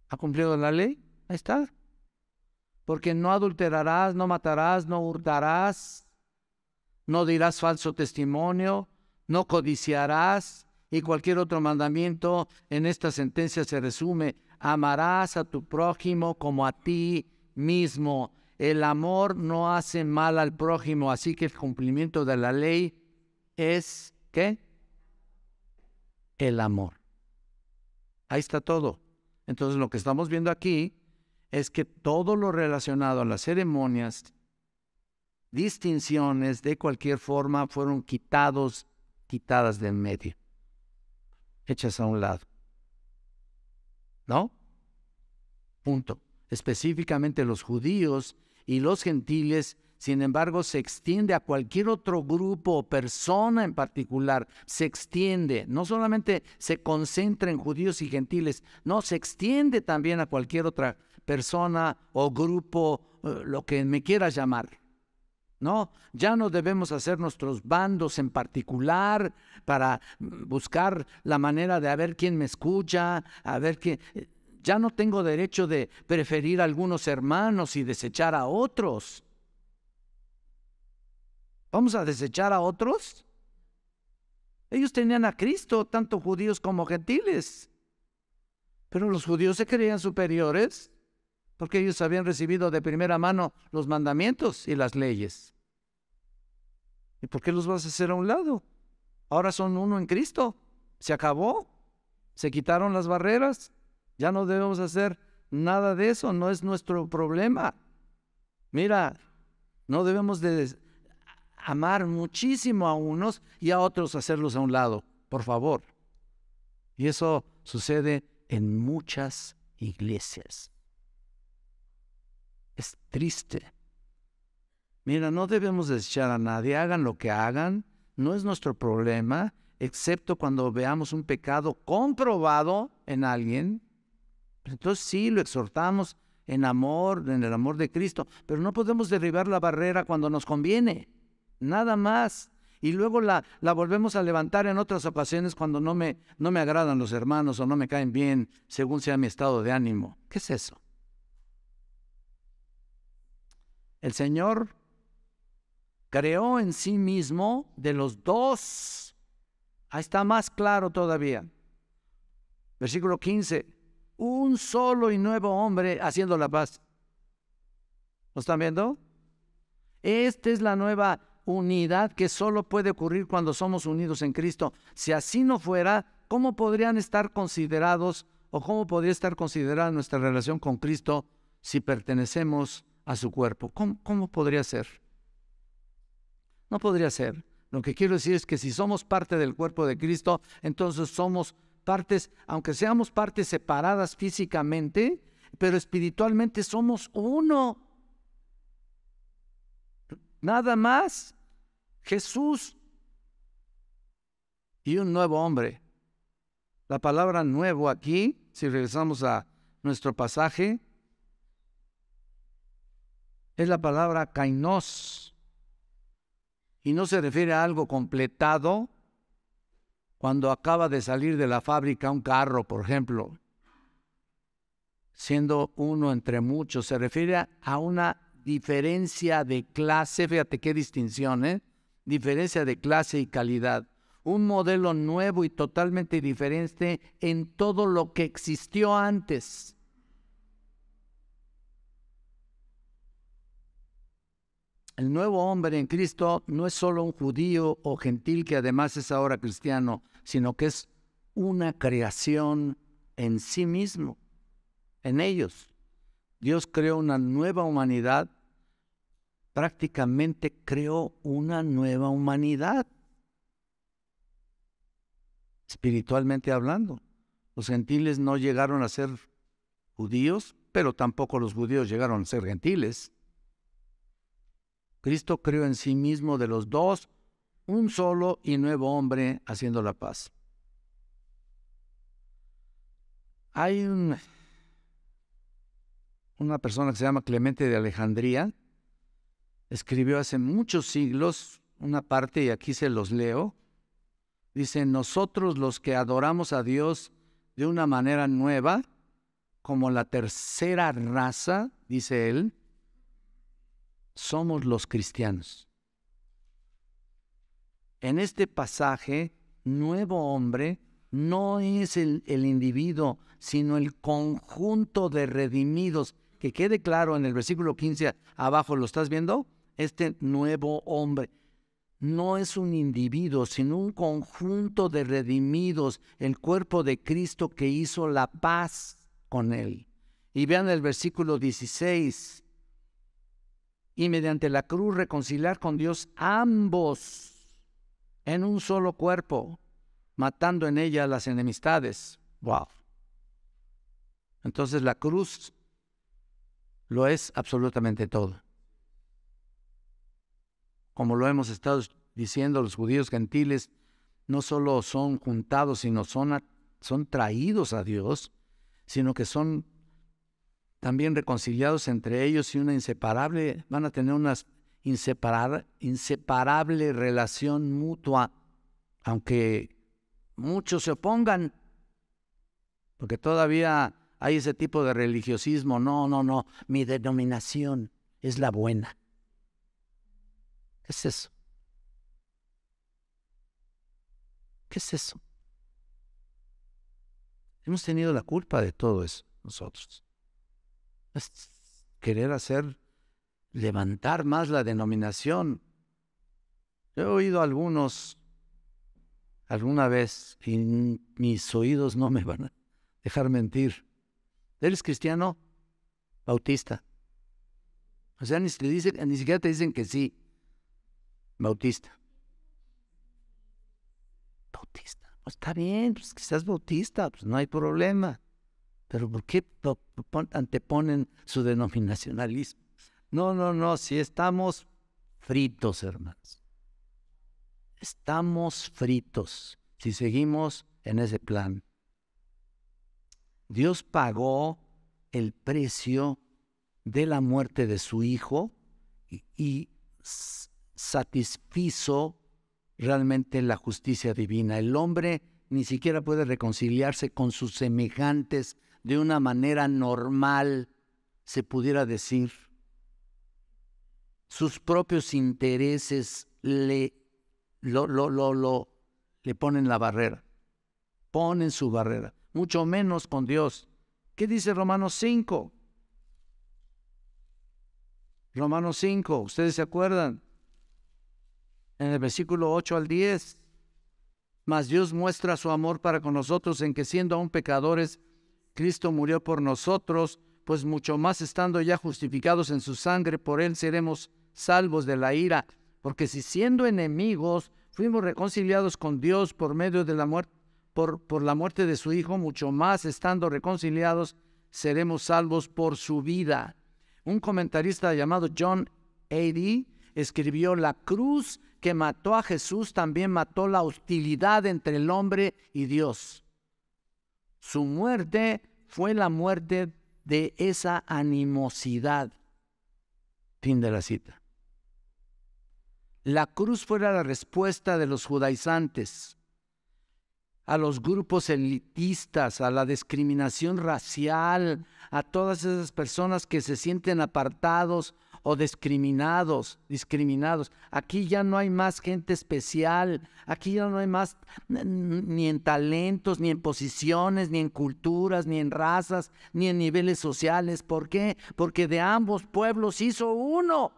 ¿Ha cumplido la ley? Ahí está. Porque no adulterarás, no matarás, no hurtarás, no dirás falso testimonio, no codiciarás, y cualquier otro mandamiento en esta sentencia se resume: amarás a tu prójimo como a ti mismo. El amor no hace mal al prójimo, así que el cumplimiento de la ley es, ¿qué? El amor. Ahí está todo. Entonces lo que estamos viendo aquí es que todo lo relacionado a las ceremonias, distinciones de cualquier forma, fueron quitadas del medio, hechas a un lado. ¿No? Punto. Específicamente los judíos y los gentiles, sin embargo, se extiende a cualquier otro grupo o persona en particular. Se extiende, no solamente se concentra en judíos y gentiles, no, se extiende también a cualquier otra persona o grupo, lo que me quieras llamar. No, ya no debemos hacer nuestros bandos en particular para buscar la manera de a ver quién me escucha, a ver quién. Ya no tengo derecho de preferir a algunos hermanos y desechar a otros. ¿Vamos a desechar a otros? Ellos tenían a Cristo, tanto judíos como gentiles. Pero los judíos se creían superiores porque ellos habían recibido de primera mano los mandamientos y las leyes. ¿Y por qué los vas a hacer a un lado? Ahora son uno en Cristo. Se acabó. Se quitaron las barreras. Ya no debemos hacer nada de eso. No es nuestro problema. Mira, no debemos de amar muchísimo a unos y a otros hacerlos a un lado. Por favor. Y eso sucede en muchas iglesias. Es triste. Mira, no debemos desechar a nadie, hagan lo que hagan, no es nuestro problema, excepto cuando veamos un pecado comprobado en alguien. Entonces sí, lo exhortamos en amor, en el amor de Cristo, pero no podemos derribar la barrera cuando nos conviene, nada más. Y luego la volvemos a levantar en otras ocasiones cuando no me agradan los hermanos o no me caen bien, según sea mi estado de ánimo. ¿Qué es eso? El Señor creó en sí mismo de los dos. Ahí está más claro todavía. Versículo 15. Un solo y nuevo hombre haciendo la paz. ¿Lo están viendo? Esta es la nueva unidad que solo puede ocurrir cuando somos unidos en Cristo. Si así no fuera, ¿cómo podrían estar considerados o cómo podría estar considerada nuestra relación con Cristo si pertenecemos a su cuerpo? ¿Cómo podría ser? No podría ser. Lo que quiero decir es que si somos parte del cuerpo de Cristo, entonces somos partes, aunque seamos partes separadas físicamente, pero espiritualmente somos uno. Nada más. Jesús y un nuevo hombre. La palabra nuevo aquí, si regresamos a nuestro pasaje, es la palabra kainos. Y no se refiere a algo completado cuando acaba de salir de la fábrica un carro, por ejemplo, siendo uno entre muchos. Se refiere a una diferencia de clase, fíjate qué distinción, diferencia de clase y calidad. Un modelo nuevo y totalmente diferente en todo lo que existió antes. El nuevo hombre en Cristo no es solo un judío o gentil que además es ahora cristiano, sino que es una creación en sí mismo, en ellos. Dios creó una nueva humanidad, prácticamente creó una nueva humanidad, espiritualmente hablando. Los gentiles no llegaron a ser judíos, pero tampoco los judíos llegaron a ser gentiles. Cristo creó en sí mismo de los dos un solo y nuevo hombre haciendo la paz. Hay una persona que se llama Clemente de Alejandría, escribió hace muchos siglos una parte y aquí se los leo. Dice, nosotros los que adoramos a Dios de una manera nueva, como la tercera raza, dice él, somos los cristianos. En este pasaje, nuevo hombre no es el individuo, sino el conjunto de redimidos. Que quede claro en el versículo 15 abajo, ¿lo estás viendo? Este nuevo hombre no es un individuo, sino un conjunto de redimidos, el cuerpo de Cristo que hizo la paz con él. Y vean el versículo 16. Y mediante la cruz reconciliar con Dios ambos en un solo cuerpo, matando en ella las enemistades. Wow. Entonces la cruz lo es absolutamente todo. Como lo hemos estado diciendo, los judíos gentiles no solo son juntados, sino son traídos a Dios, sino que son también reconciliados entre ellos y van a tener una inseparable relación mutua, aunque muchos se opongan, porque todavía hay ese tipo de religiosismo. No, mi denominación es la buena. ¿Qué es eso? ¿Qué es eso? Hemos tenido la culpa de todo eso nosotros. Es querer levantar más la denominación. He oído algunos alguna vez, y mis oídos no me van a dejar mentir. ¿Eres cristiano? Bautista. O sea, ni siquiera te dicen que sí. Bautista. Bautista. Pues está bien, pues que seas bautista, pues no hay problema. Pero ¿por qué anteponen su denominacionalismo? No, si estamos fritos, hermanos. Estamos fritos si seguimos en ese plan. Dios pagó el precio de la muerte de su Hijo y satisfizo realmente la justicia divina. El hombre ni siquiera puede reconciliarse con sus semejantes de una manera normal, se pudiera decir. Sus propios intereses le ponen la barrera, ponen su barrera, mucho menos con Dios. ¿Qué dice Romanos 5? Romanos 5, ¿ustedes se acuerdan? En el versículo 8 al 10. Mas Dios muestra su amor para con nosotros en que siendo aún pecadores, Cristo murió por nosotros, pues mucho más estando ya justificados en su sangre, por él seremos salvos de la ira. Porque si siendo enemigos fuimos reconciliados con Dios por medio de la muerte, por la muerte de su Hijo, mucho más estando reconciliados seremos salvos por su vida. Un comentarista llamado John A.D. escribió: la cruz que mató a Jesús también mató la hostilidad entre el hombre y Dios. Su muerte fue la muerte de esa animosidad. Fin de la cita. La cruz fue la respuesta de los judaizantes a los grupos elitistas, a la discriminación racial, a todas esas personas que se sienten apartados o discriminados. Aquí ya no hay más gente especial, aquí ya no hay más ni en talentos, ni en posiciones, ni en culturas, ni en razas, ni en niveles sociales. ¿Por qué? Porque de ambos pueblos hizo uno.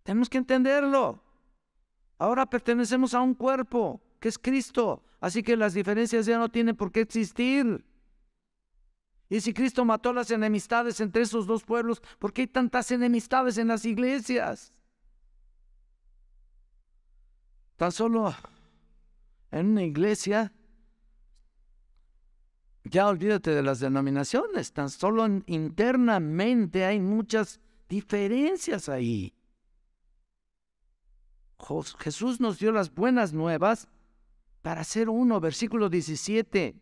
Tenemos que entenderlo. Ahora pertenecemos a un cuerpo, que es Cristo. Así que las diferencias ya no tienen por qué existir. Y si Cristo mató las enemistades entre esos dos pueblos, ¿por qué hay tantas enemistades en las iglesias? Tan solo en una iglesia, ya olvídate de las denominaciones, tan solo internamente hay muchas diferencias ahí. Jesús nos dio las buenas nuevas para ser uno. Versículo 17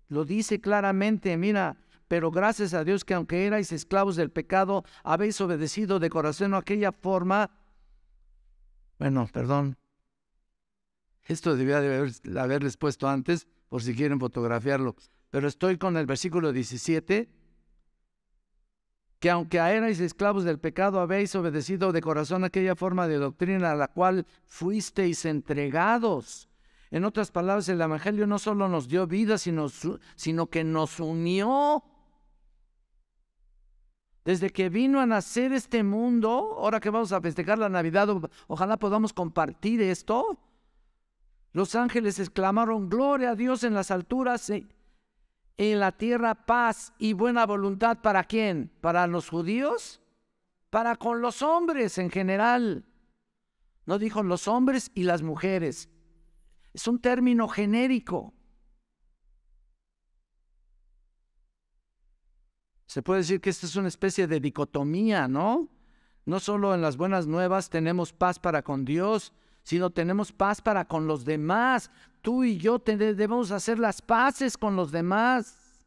lo dice claramente, mira: pero gracias a Dios que aunque erais esclavos del pecado, habéis obedecido de corazón a aquella forma. Bueno, perdón. Esto debía de haberles puesto antes, por si quieren fotografiarlo. Pero estoy con el versículo 17. Que aunque erais esclavos del pecado, habéis obedecido de corazón aquella forma de doctrina a la cual fuisteis entregados. En otras palabras, el Evangelio no solo nos dio vida, sino que nos unió. Desde que vino a nacer este mundo, ahora que vamos a festejar la Navidad, ojalá podamos compartir esto. Los ángeles exclamaron: gloria a Dios en las alturas, en la tierra paz y buena voluntad. ¿Para quién? ¿Para los judíos? Para con los hombres en general. No dijo los hombres y las mujeres. Es un término genérico. Se puede decir que esta es una especie de dicotomía, ¿no? No solo en las buenas nuevas tenemos paz para con Dios, sino tenemos paz para con los demás. Tú y yo debemos hacer las paces con los demás,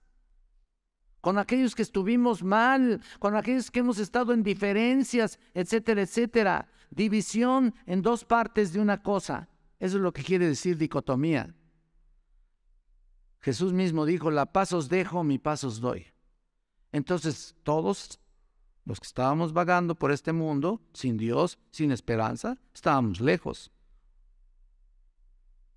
con aquellos que estuvimos mal, con aquellos que hemos estado en diferencias, etcétera, etcétera. División en dos partes de una cosa. Eso es lo que quiere decir dicotomía. Jesús mismo dijo: la paz os dejo, mi paz os doy. Entonces, todos los que estábamos vagando por este mundo, sin Dios, sin esperanza, estábamos lejos.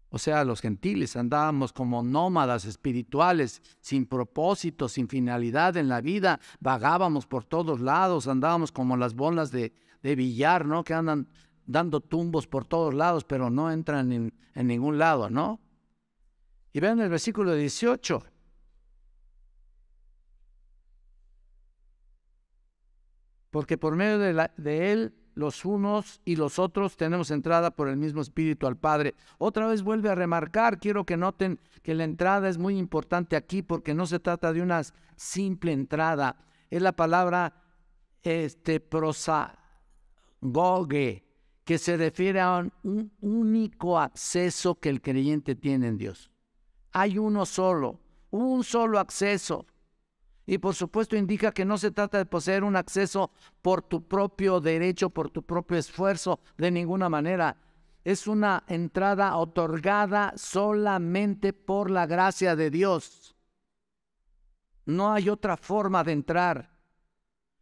O sea, los gentiles andábamos como nómadas espirituales, sin propósito, sin finalidad en la vida, vagábamos por todos lados, andábamos como las bolas de de billar, ¿no? Que andan dando tumbos por todos lados, pero no entran en ningún lado, ¿no? Y vean el versículo 18. Porque por medio de Él, los unos y los otros tenemos entrada por el mismo Espíritu al Padre. Otra vez vuelve a remarcar, quiero que noten que la entrada es muy importante aquí, porque no se trata de una simple entrada. Es la palabra prosagoge, que se refiere a un único acceso que el creyente tiene en Dios. Hay un solo acceso. Y por supuesto indica que no se trata de poseer un acceso por tu propio derecho, por tu propio esfuerzo, de ninguna manera. Es una entrada otorgada solamente por la gracia de Dios. No hay otra forma de entrar.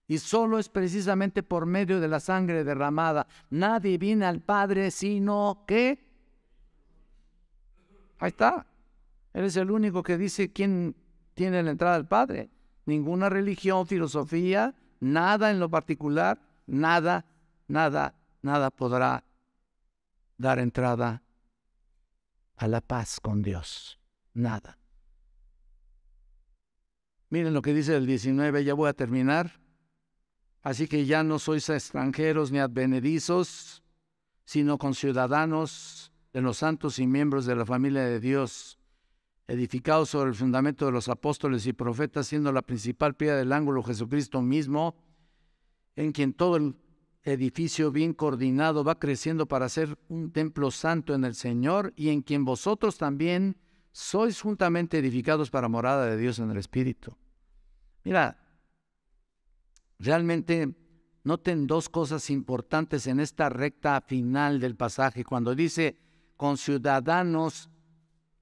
Y solo es precisamente por medio de la sangre derramada. Nadie viene al Padre sino que... Ahí está. Él es el único que dice quién tiene la entrada al Padre. Ninguna religión, filosofía, nada en lo particular, nada podrá dar entrada a la paz con Dios. Nada. Miren lo que dice el 19, ya voy a terminar. Así que ya no sois extranjeros ni advenedizos, sino conciudadanos de los santos y miembros de la familia de Dios, edificados sobre el fundamento de los apóstoles y profetas, siendo la principal piedra del ángulo Jesucristo mismo, en quien todo el edificio bien coordinado va creciendo para ser un templo santo en el Señor, y en quien vosotros también sois juntamente edificados para morada de Dios en el Espíritu. Mira, realmente noten dos cosas importantes en esta recta final del pasaje. Cuando dice conciudadanos,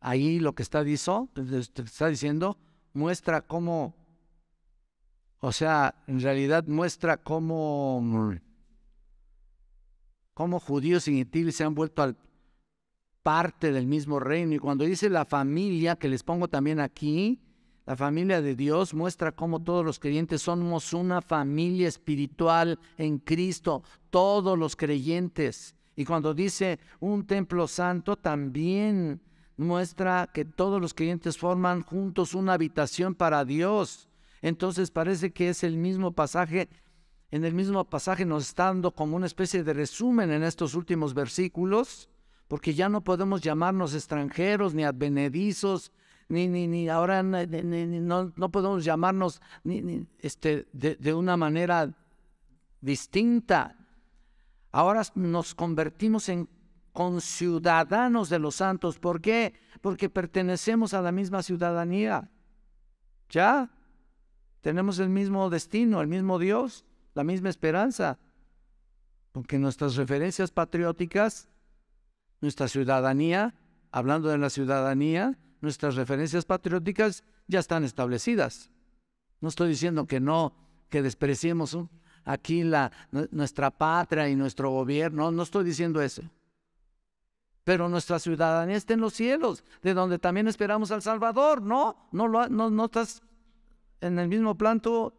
ahí lo que está diciendo muestra cómo, en realidad muestra cómo judíos y gentiles se han vuelto parte del mismo reino. Y cuando dice la familia, que les pongo también aquí, la familia de Dios, muestra cómo todos los creyentes somos una familia espiritual en Cristo, todos los creyentes. Y cuando dice un templo santo, también muestra que todos los creyentes forman juntos una habitación para Dios. Entonces parece que es el mismo pasaje. En el mismo pasaje nos está dando como una especie de resumen en estos últimos versículos, porque ya no podemos llamarnos extranjeros ni advenedizos, ni ahora no podemos llamarnos de una manera distinta. Ahora nos convertimos en conciudadanos de los santos. ¿Por qué? Porque pertenecemos a la misma ciudadanía. Ya tenemos el mismo destino, el mismo Dios, la misma esperanza. Porque nuestras referencias patrióticas, nuestra ciudadanía, hablando de la ciudadanía, nuestras referencias patrióticas ya están establecidas. No estoy diciendo que despreciemos aquí nuestra patria y nuestro gobierno, no estoy diciendo eso. Pero nuestra ciudadanía está en los cielos, de donde también esperamos al Salvador, ¿no? No estás en el mismo plan tú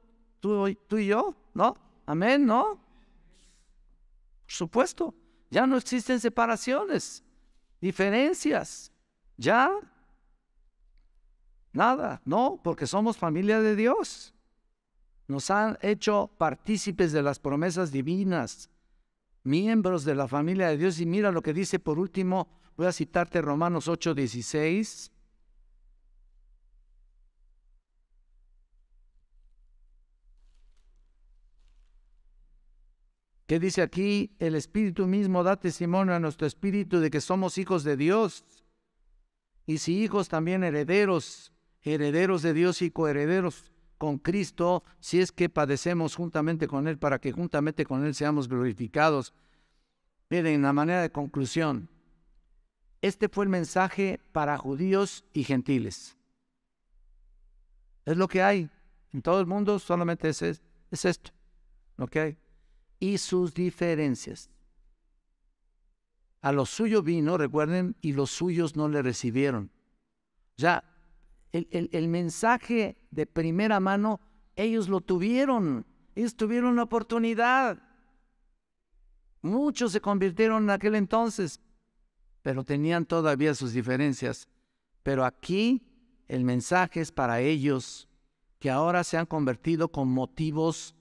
y yo, ¿no? Amén, ¿no? Por supuesto, ya no existen separaciones, diferencias, ya nada, no, porque somos familia de Dios. Nos han hecho partícipes de las promesas divinas, miembros de la familia de Dios. Y mira lo que dice por último, voy a citarte Romanos 8:16. ¿Qué dice aquí? El Espíritu mismo da testimonio a nuestro espíritu de que somos hijos de Dios. Y si hijos, también herederos, herederos de Dios y coherederos con Cristo, si es que padecemos juntamente con Él, para que juntamente con Él seamos glorificados. Miren, la manera de conclusión, este fue el mensaje para judíos y gentiles. Es lo que hay en todo el mundo, solamente es esto, lo que hay. Y sus diferencias. A lo suyo vino, recuerden, y los suyos no le recibieron. Ya, el mensaje de primera mano, ellos lo tuvieron. Ellos tuvieron la oportunidad. Muchos se convirtieron en aquel entonces, pero tenían todavía sus diferencias. Pero aquí el mensaje es para ellos, que ahora se han convertido con motivos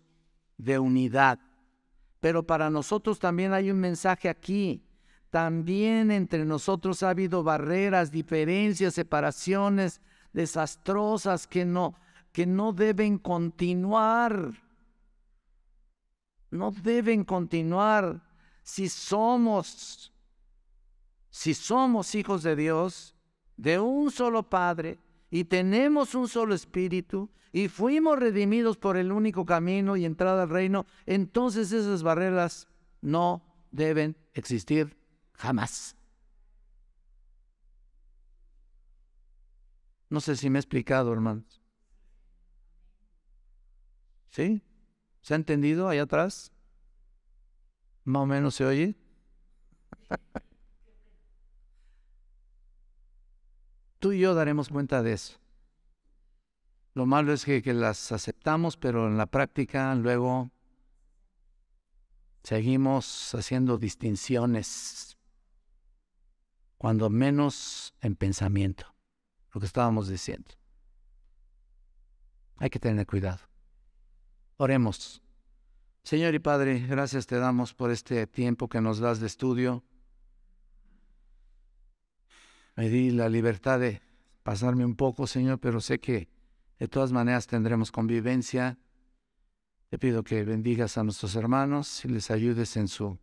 de unidad. Pero para nosotros también hay un mensaje aquí. También entre nosotros ha habido barreras, diferencias, separaciones desastrosas que no deben continuar. No deben continuar. Si somos hijos de Dios, de un solo Padre, y tenemos un solo Espíritu, y fuimos redimidos por el único camino y entrada al reino, entonces esas barreras no deben existir jamás. No sé si me he explicado, hermanos. ¿Sí? ¿Se ha entendido allá atrás? ¿Más o menos se oye? Tú y yo daremos cuenta de eso. Lo malo es que las aceptamos, pero en la práctica luego seguimos haciendo distinciones, cuando menos en pensamiento, lo que estábamos diciendo. Hay que tener cuidado. Oremos. Señor y Padre, gracias te damos por este tiempo que nos das de estudio. Me di la libertad de pasarme un poco, Señor, pero sé que de todas maneras tendremos convivencia. Te pido que bendigas a nuestros hermanos y les ayudes en su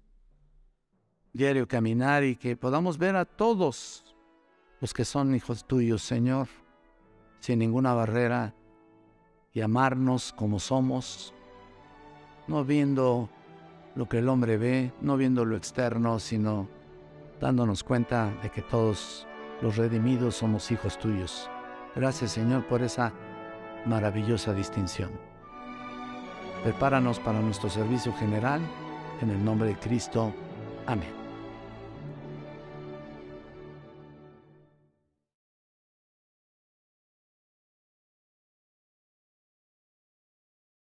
diario caminar y que podamos ver a todos los que son hijos tuyos, Señor, sin ninguna barrera, y amarnos como somos, no viendo lo que el hombre ve, no viendo lo externo, sino dándonos cuenta de que todos los redimidos somos hijos tuyos. Gracias, Señor, por esa maravillosa distinción. Prepáranos para nuestro servicio general, en el nombre de Cristo. Amén.